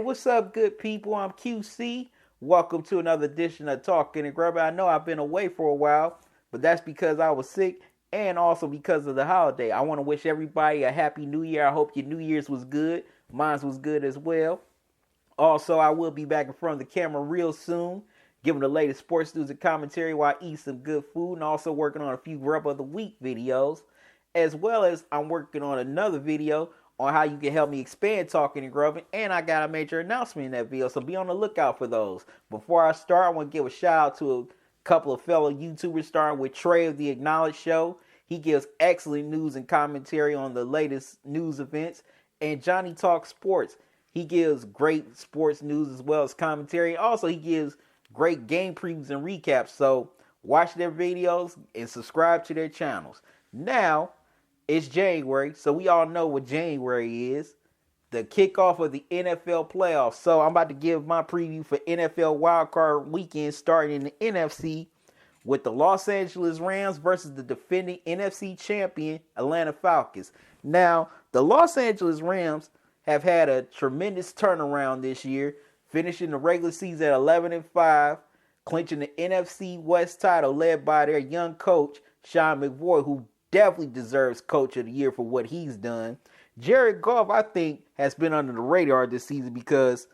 What's up, good people? I'm QC. Welcome to another edition of Talking and Grubbing. I know I've been away for a while, but that's because I was sick and also because of the holiday. I want to wish everybody a happy new year. I hope your New Year's was good. Mine was good as well. Also, I will be back in front of the camera real soon, giving the latest sports news and commentary while I eat some good food, and also working on a few Grub of the Week videos, as well as I'm working on another video on how you can help me expand Talking and Grubbing, and I got a major announcement in that video, so be on the lookout for those. Before I start, I want to give a shout out to a couple of fellow YouTubers, starting with Trey of the Acknowledged Show. He gives excellent news and commentary on the latest news events, and Johnny Talk Sports. He gives great sports news as well as commentary. Also, he gives great game previews and recaps, so watch their videos and subscribe to their channels. Now, it's January, so we all know what January is. The kickoff of the NFL playoffs. So I'm about to give my preview for NFL Wildcard Weekend starting in the NFC with the Los Angeles Rams versus the defending NFC champion Atlanta Falcons. Now, the Los Angeles Rams have had a tremendous turnaround this year, finishing the regular season at 11-5, clinching the NFC West title led by their young coach, Sean McVay, who definitely deserves Coach of the Year for what he's done. Jared Goff, I think, has been under the radar this season because,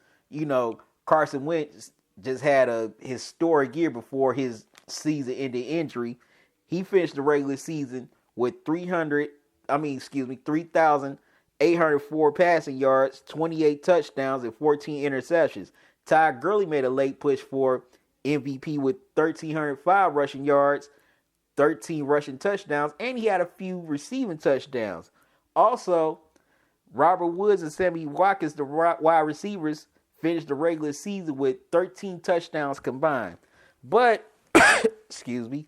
Carson Wentz just had a historic year before his season-ending injury. He finished the regular season with 3,804 passing yards, 28 touchdowns, and 14 interceptions. Todd Gurley made a late push for MVP with 1,305 rushing yards, 13 rushing touchdowns, and he had a few receiving touchdowns. Also, Robert Woods and Sammy Watkins, the wide receivers, finished the regular season with 13 touchdowns combined. But, the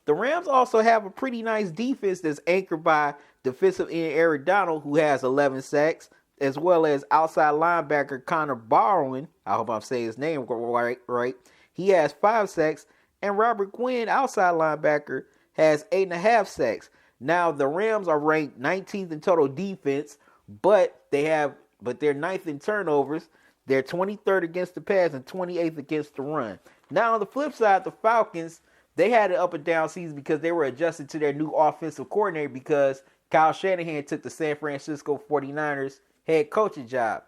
Rams also have a pretty nice defense that's anchored by defensive end Aaron Donald, who has 11 sacks, as well as outside linebacker Connor Barwin. I hope I'm saying his name right. He has 5 sacks. And Robert Quinn, outside linebacker, has 8.5 sacks. Now, the Rams are ranked 19th in total defense, but they're 9th in turnovers. They're 23rd against the pass and 28th against the run. Now, on the flip side, the Falcons, they had an up and down season because they were adjusting to their new offensive coordinator because Kyle Shanahan took the San Francisco 49ers head coaching job.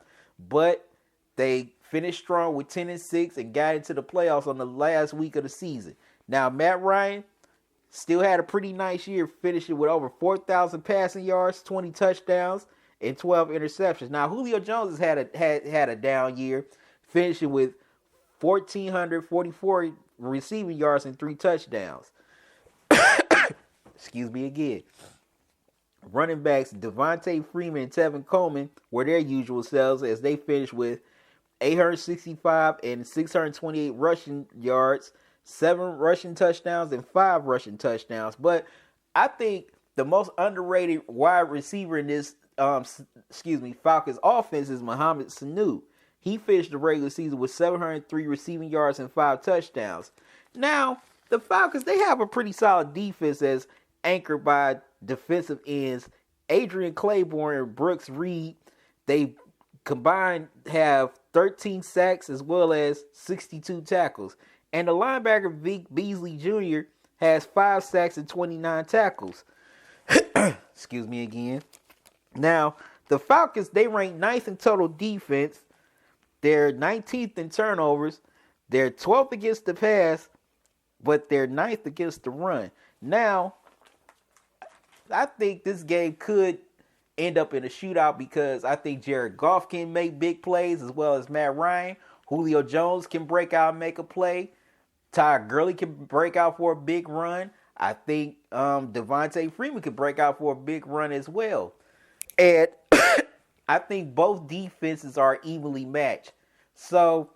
But they finished strong with 10-6 and got into the playoffs on the last week of the season. Now, Matt Ryan still had a pretty nice year, finishing with over 4,000 passing yards, 20 touchdowns, and 12 interceptions. Now, Julio Jones has had a down year, finishing with 1,444 receiving yards and 3 touchdowns. Excuse me again. Running backs Devontae Freeman and Tevin Coleman were their usual selves as they finished with 865 and 628 rushing yards, 7 rushing touchdowns, and 5 rushing touchdowns. But I think the most underrated wide receiver in this Falcons offense is Mohamed Sanu. He finished the regular season with 703 receiving yards and 5 touchdowns. Now, the Falcons, they have a pretty solid defense as anchored by defensive ends Adrian Claiborne and Brooks Reed. They combined have 13 sacks as well as 62 tackles. And the linebacker Vic Beasley Jr. has 5 sacks and 29 tackles. Excuse me again. Now, the Falcons, they rank 9th in total defense. They're 19th in turnovers. They're 12th against the pass, but they're 9th against the run. Now, I think this game could end up in a shootout because I think Jared Goff can make big plays as well as Matt Ryan. Julio Jones can break out and make a play. Todd Gurley can break out for a big run. I think Devontae Freeman could break out for a big run as well. And I think both defenses are evenly matched. So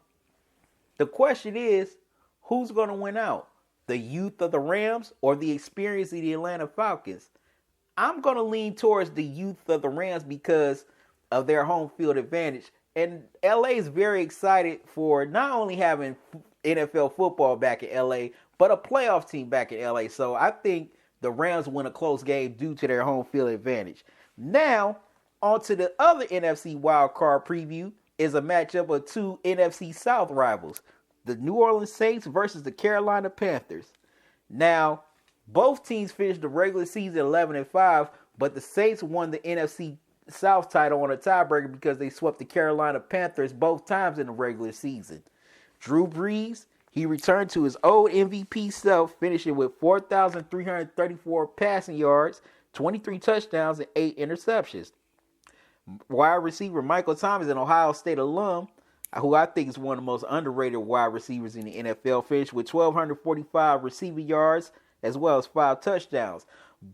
the question is, who's going to win out? The youth of the Rams or the experience of the Atlanta Falcons? I'm going to lean towards the youth of the Rams because of their home field advantage. And LA is very excited for not only having NFL football back in LA, but a playoff team back in LA. So I think the Rams win a close game due to their home field advantage. Now, on to the other NFC wildcard preview. is a matchup of two NFC South rivals, the New Orleans Saints versus the Carolina Panthers. Now, both teams finished the regular season 11-5, but the Saints won the NFC South title on a tiebreaker because they swept the Carolina Panthers both times in the regular season. Drew Brees, he returned to his old MVP self, finishing with 4,334 passing yards, 23 touchdowns, and 8 interceptions. Wide receiver Michael Thomas, an Ohio State alum, who I think is one of the most underrated wide receivers in the NFL, finished with 1,245 receiving yards as well as 5 touchdowns.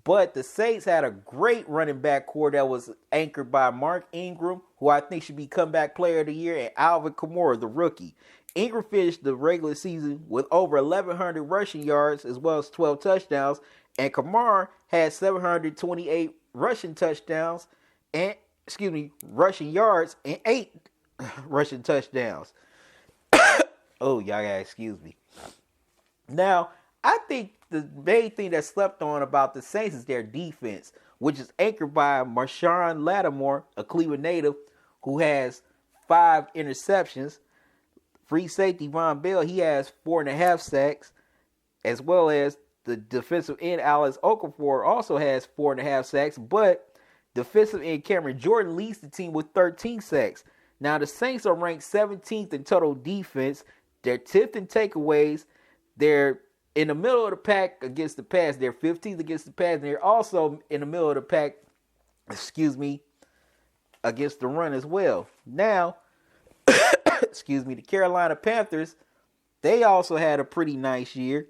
But the Saints had a great running back core that was anchored by Mark Ingram, who I think should be comeback player of the year, and Alvin Kamara, the rookie. Ingram finished the regular season with over 1,100 rushing yards as well as 12 touchdowns, and Kamara had 728 rushing touchdowns and rushing yards and 8 rushing touchdowns. Oh, y'all gotta excuse me. Now, I think the main thing that's slept on about the Saints is their defense, which is anchored by Marshawn Lattimore, a Cleveland native, who has 5 interceptions. Free safety Von Bell, he has 4.5 sacks, as well as the defensive end Alex Okafor also has 4.5 sacks, but defensive end Cameron Jordan leads the team with 13 sacks. Now, the Saints are ranked 17th in total defense. They're 10th in takeaways. They're in the middle of the pack against the pass. They're 15th against the pass. And they're also in the middle of the pack, against the run as well. Now, the Carolina Panthers, they also had a pretty nice year.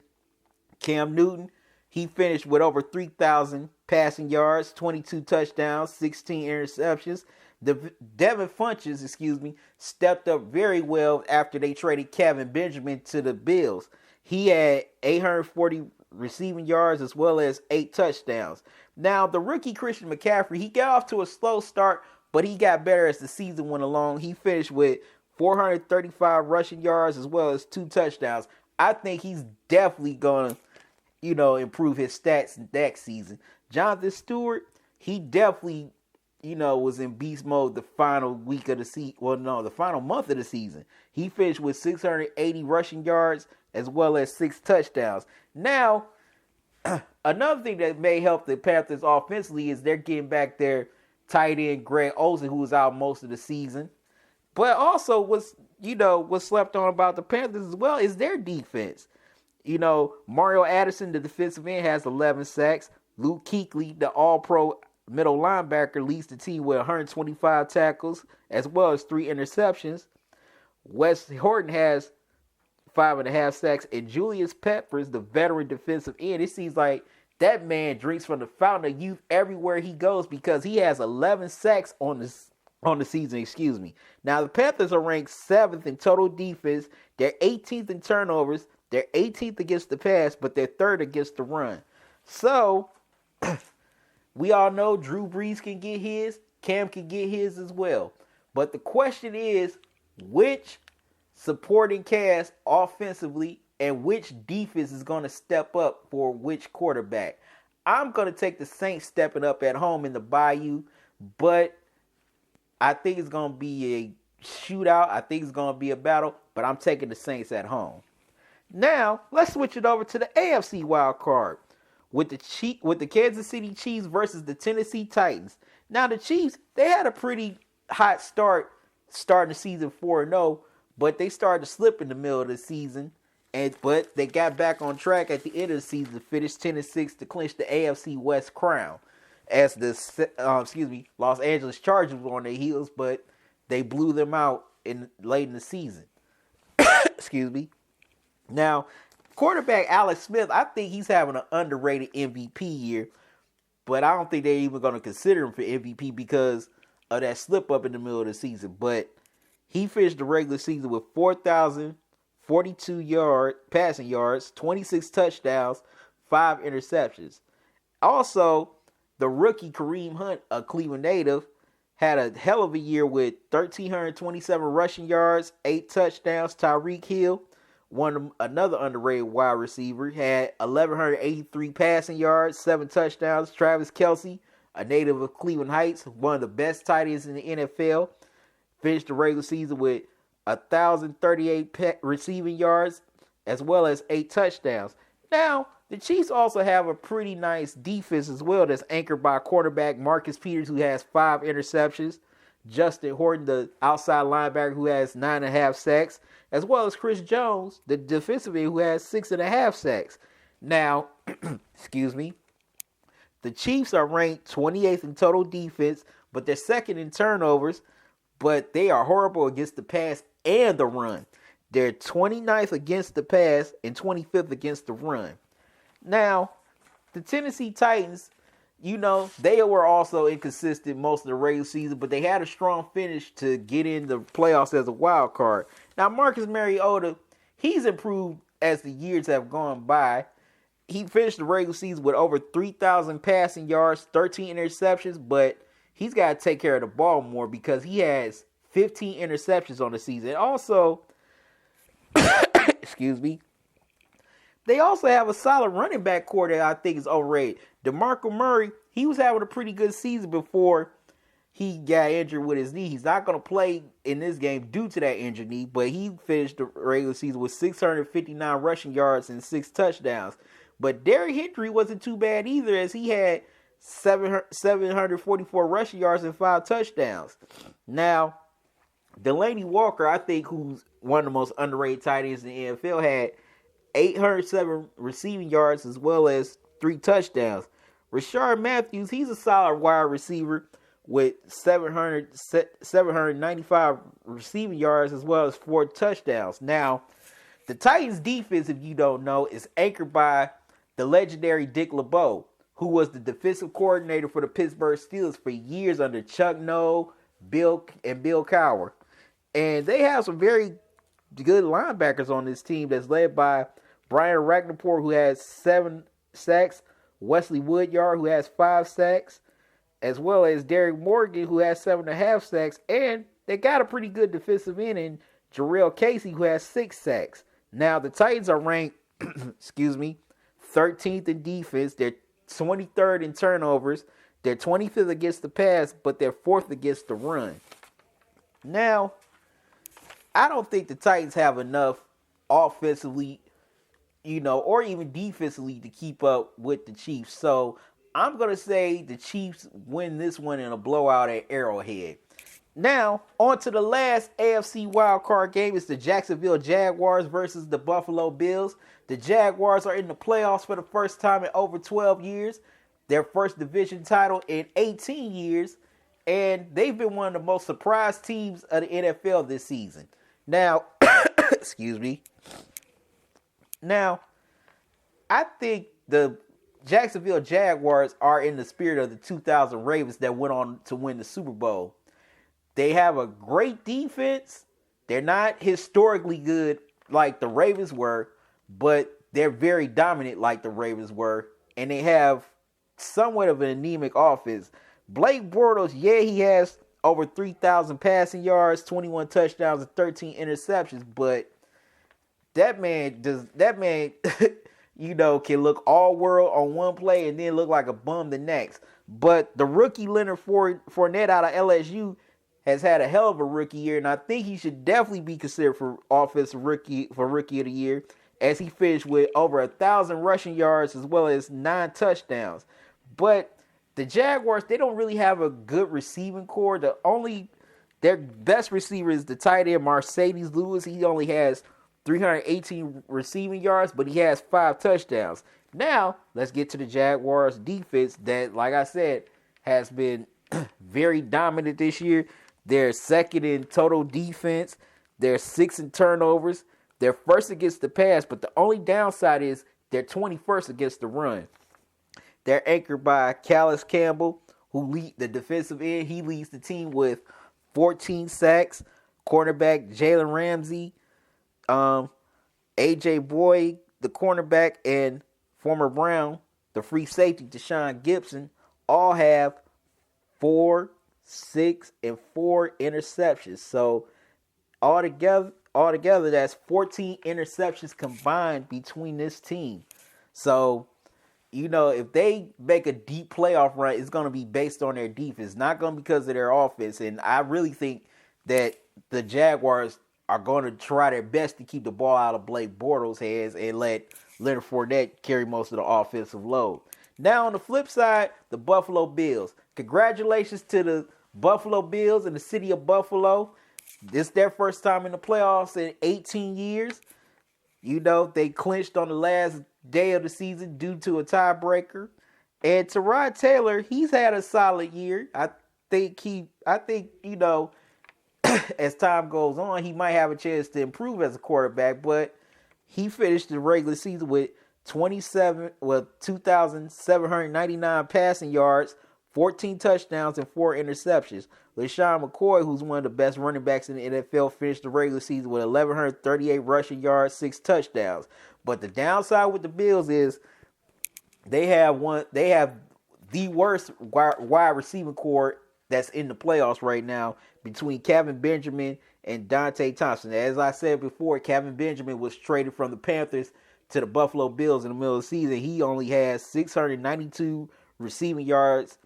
Cam Newton, he finished with over 3,000 passing yards, 22 touchdowns, 16 interceptions. Devin Funchess, stepped up very well after they traded Kevin Benjamin to the Bills. He had 840 receiving yards as well as 8 touchdowns. Now, the rookie Christian McCaffrey, he got off to a slow start, but he got better as the season went along. He finished with 435 rushing yards as well as 2 touchdowns. I think he's definitely going to, improve his stats next season. Jonathan Stewart, he definitely, was in beast mode the final week of the season. Well, no, the final month of the season. He finished with 680 rushing yards as well as 6 touchdowns. Now, another thing that may help the Panthers offensively is they're getting back their tight end Greg Olsen, who was out most of the season. But also, what's slept on about the Panthers as well is their defense. Mario Addison, the defensive end, has 11 sacks. Luke Kuechly, the all-pro middle linebacker, leads the team with 125 tackles as well as 3 interceptions. Wes Horton has 5.5 sacks. And Julius Peppers, the veteran defensive end, it seems like that man drinks from the fountain of youth everywhere he goes because he has 11 sacks on the season. Now, the Panthers are ranked 7th in total defense. They're 18th in turnovers. They're 18th against the pass, but they're 3rd against the run. So, we all know Drew Brees can get his. Cam can get his as well. But the question is, which supporting cast offensively and which defense is going to step up for which quarterback? I'm going to take the Saints stepping up at home in the Bayou, but I think it's going to be a shootout. I think it's going to be a battle, but I'm taking the Saints at home. Now, let's switch it over to the AFC wild card with the Kansas City Chiefs versus the Tennessee Titans. Now, the Chiefs, they had a pretty hot start starting the season 4-0, but they started to slip in the middle of the season. But they got back on track at the end of the season to finish 10-6 to clinch the AFC West crown. As the Los Angeles Chargers were on their heels, but they blew them out late in the season. Now, quarterback Alex Smith, I think he's having an underrated MVP year, but I don't think they're even going to consider him for MVP because of that slip up in the middle of the season. But he finished the regular season with 4,042 passing yards, 26 touchdowns, 5 interceptions. Also, the rookie Kareem Hunt, a Cleveland native, had a hell of a year with 1,327 rushing yards, 8 touchdowns. Tyreek Hill, another underrated wide receiver, had 1,183 passing yards, 7 touchdowns. Travis Kelce, a native of Cleveland Heights, one of the best tight ends in the NFL, finished the regular season with 1,038 receiving yards as well as 8 touchdowns. Now, the Chiefs also have a pretty nice defense as well that's anchored by quarterback Marcus Peters, who has 5 interceptions, Justin Horton, the outside linebacker, who has 9.5 sacks, as well as Chris Jones, the defensive end, who has 6.5 sacks. Now, excuse me, the Chiefs are ranked 28th in total defense, but they're second in turnovers, but they are horrible against the pass and the run. They're 29th against the pass and 25th against the run. Now, the Tennessee Titans, they were also inconsistent most of the regular season, but they had a strong finish to get in the playoffs as a wild card. Now, Marcus Mariota, he's improved as the years have gone by. He finished the regular season with over 3,000 passing yards, 13 interceptions, but he's got to take care of the ball more because he has 15 interceptions on the season. Also, excuse me, they also have a solid running back core that I think is overrated. DeMarco Murray, he was having a pretty good season before he got injured with his knee. He's not going to play in this game due to that injured knee, but he finished the regular season with 659 rushing yards and 6 touchdowns. But Derrick Henry wasn't too bad either, as he had 744 rushing yards and 5 touchdowns. Now, Delaney Walker, I think, who's one of the most underrated tight ends in the NFL, had 807 receiving yards as well as 3 touchdowns. Rashard Matthews, he's a solid wide receiver with 795 receiving yards as well as 4 touchdowns. Now, the Titans defense, if you don't know, is anchored by the legendary Dick LeBeau, who was the defensive coordinator for the Pittsburgh Steelers for years under Chuck Noll, Bill Cowher. And they have some very good linebackers on this team that's led by Brian Ragnarsson, who has 7 sacks, Wesley Woodyard, who has 5 sacks, as well as Derek Morgan, who has 7.5 sacks, and they got a pretty good defensive end in Jarrell Casey, who has 6 sacks. Now, the Titans are ranked, 13th in defense. They're 23rd in turnovers. They're 25th against the pass, but they're 4th against the run. Now, I don't think the Titans have enough offensively, or even defensively to keep up with the Chiefs. So I'm going to say the Chiefs win this one in a blowout at Arrowhead. Now, on to the last AFC wildcard game. It's the Jacksonville Jaguars versus the Buffalo Bills. The Jaguars are in the playoffs for the first time in over 12 years. Their first division title in 18 years. And they've been one of the most surprised teams of the NFL this season. Now, excuse me. Now, I think the Jacksonville Jaguars are in the spirit of the 2000 Ravens that went on to win the Super Bowl. They have a great defense. They're not historically good like the Ravens were, but they're very dominant like the Ravens were. And they have somewhat of an anemic offense. Blake Bortles, he has over 3,000 passing yards, 21 touchdowns, and 13 interceptions. But that man, can look all world on one play and then look like a bum the next. But the rookie Leonard Fournette out of LSU has had a hell of a rookie year, and I think he should definitely be considered for rookie of the year, as he finished with over 1,000 rushing yards as well as 9 touchdowns. But the Jaguars, they don't really have a good receiving core. Their best receiver is the tight end Mercedes Lewis. He only has 318 receiving yards, but he has 5 touchdowns. Now, let's get to the Jaguars defense that, like I said, has been very dominant this year. They're second in total defense. They're 6th in turnovers. They're first against the pass, but the only downside is they're 21st against the run. They're anchored by Calais Campbell, who leads the defensive end. He leads the team with 14 sacks. Cornerback Jalen Ramsey, A.J. Boyd, the cornerback, and former Brown, the free safety Deshaun Gibson, all have 4, 6, and 4 interceptions. So altogether, that's 14 interceptions combined between this team. So, if they make a deep playoff run, it's going to be based on their defense, not going to be because of their offense. And I really think that the Jaguars are going to try their best to keep the ball out of Blake Bortles' hands and let Leonard Fournette carry most of the offensive load. Now on the flip side, the Buffalo Bills. Congratulations to the Buffalo Bills and the city of Buffalo. This is their first time in the playoffs in 18 years. You know, they clinched on the last day of the season due to a tiebreaker. And Tyrod Taylor, he's had a solid year. I think, you know, as time goes on, he might have a chance to improve as a quarterback, but he finished the regular season with 2,799 passing yards, 14 touchdowns, and 4 interceptions. LaShawn McCoy, who's one of the best running backs in the NFL, finished the regular season with 1,138 rushing yards, 6 touchdowns. But the downside with the Bills is they have the worst wide receiving core that's in the playoffs right now between Kevin Benjamin and Dante Thompson. As I said before, Kevin Benjamin was traded from the Panthers to the Buffalo Bills in the middle of the season. He only has 692 receiving yards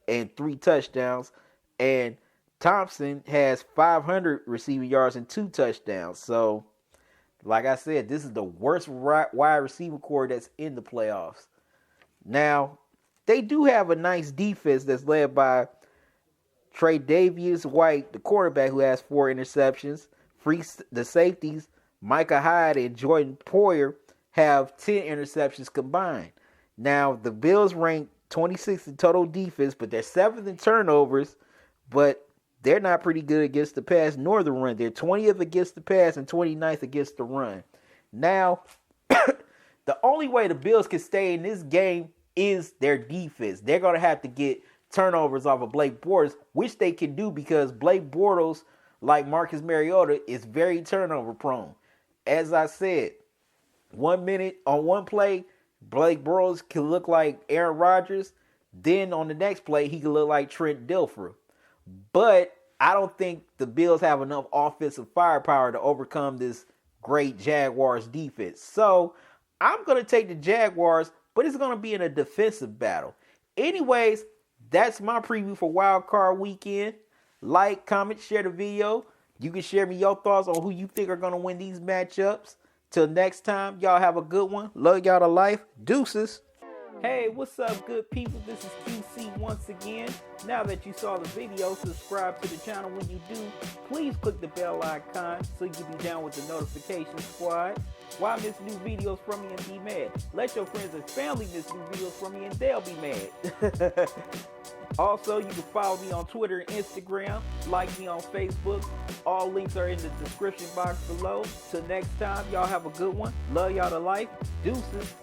and 3 touchdowns. And Thompson has 500 receiving yards and 2 touchdowns. So, like I said, this is the worst wide receiver core that's in the playoffs. Now, they do have a nice defense that's led by Tre'Davious White, the quarterback, who has 4 interceptions. The safeties, Micah Hyde and Jordan Poyer, have 10 interceptions combined. Now, the Bills rank 26th in total defense, but they're 7th in turnovers, but they're not pretty good against the pass nor the run. They're 20th against the pass and 29th against the run. Now, the only way the Bills can stay in this game is their defense. They're going to have to get turnovers off of Blake Bortles, which they can do because Blake Bortles, like Marcus Mariota, is very turnover prone. As I said, 1 minute on one play, Blake Bortles can look like Aaron Rodgers. Then on the next play, he can look like Trent Dilfer. But I don't think the Bills have enough offensive firepower to overcome this great Jaguars defense. So I'm going to take the Jaguars, but it's going to be in a defensive battle. Anyways, that's my preview for Wild Card Weekend. Like, comment, share the video. You can share me your thoughts on who you think are going to win these matchups. Till next time, y'all have a good one. Love y'all to life. Deuces. Hey, what's up, good people? This is QC once again. Now that you saw the video, subscribe to the channel. When you do, please click the bell icon so you can be down with the notification squad. Why miss new videos from me and be mad? Let your friends and family miss new videos from me and they'll be mad. Also, you can follow me on Twitter and Instagram. Like me on Facebook. All links are in the description box below. Till next time, y'all have a good one. Love y'all to life. Deuces.